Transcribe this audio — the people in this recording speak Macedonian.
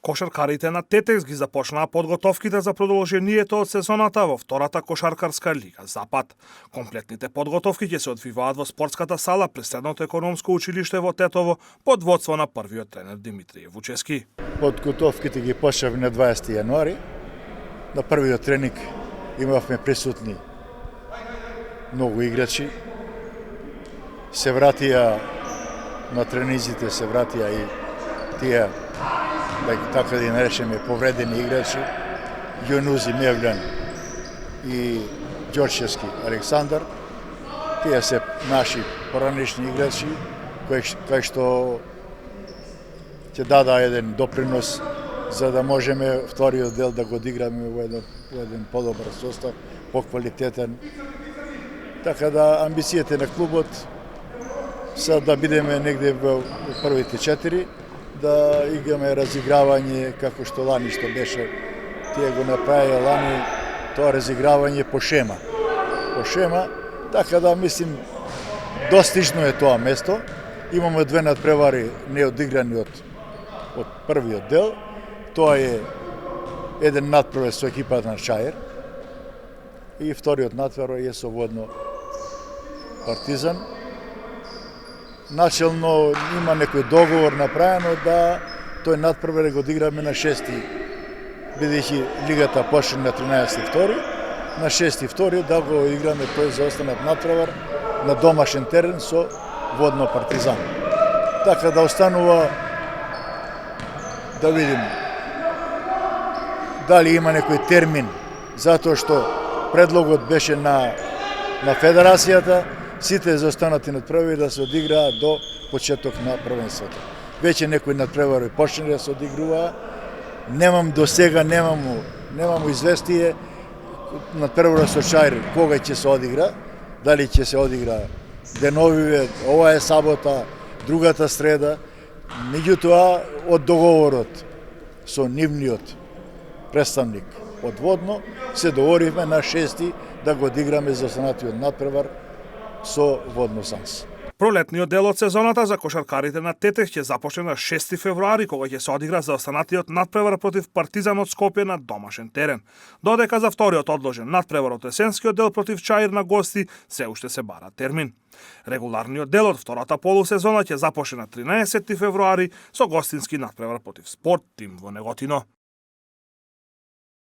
Кошаркарите на Тетекс ги започнаа подготовките за продолжението од сезоната во втората кошаркарска лига Запад. Комплетните подготовки ќе се одвиваат во спортската сала при Средното економско училиште во Тетово под водство на првиот тренер Димитрije Вучевски. Подготовките ги почнавме на 20 јануари. На првиот тренинг имавме присутни многу играчи. Се вратија на тренизите, се вратија и тие, така да ги наречеме, повредени играчи, Јунузи Мевљан и Ѓорчевски Александар. Тие се наши поранешни играчи, кои што ќе дада еден допринос за да можеме вториот дел да го одиграме во еден подобар состав, поквалитетен. Така да амбициите на клубот се да бидеме негде во првите 4, да играме разигравање како што лани што беше. Тие го направија лани тоа разигравање по шема. По шема, така да мислим достижно е тоа место. Имаме две надпревари неодиграни од првиот дел. Тоа е еден надпревар со екипата на Чаир и вториот надпревар е со водно Партизан. Начелно има некој договор направено да тој надпревар го одиграме на 6-ти, бидејќи лигата почне на 13-ти, на 6-ти да го играме тој за останат надпревар на домашен терен со водно Партизан. Така да останува да видим дали има некој термин, затоа што предлогот беше на федерацијата, сите заостанати надпревари да се одиграат до почеток на првенството. Веќе некои надпревари почнали да се одигруваа. Немам до сега, немам известие надпреварот со Чаир кога ќе се одигра, дали ќе се одигра деновиве, ова е сабота, другата среда. Меѓутоа, од договорот со нивниот представник од водно, се договоривме на 6-ти да го одиграме за останатиот надпревар со водно Санс. Пролетниот дел од сезоната за кошаркарите на Тетекс ќе започне на 6 февруари, кога ќе се одигра за останатиот надпревар против Партизан од Скопје на домашен терен. Додека за вториот одложен надпревар од есенскиот дел против Чаир на гости се уште се бара термин. Регуларниот дел од втората полусезона ќе започне на 13 февруари со гостински надпревар против Спорт Тим во Неготино.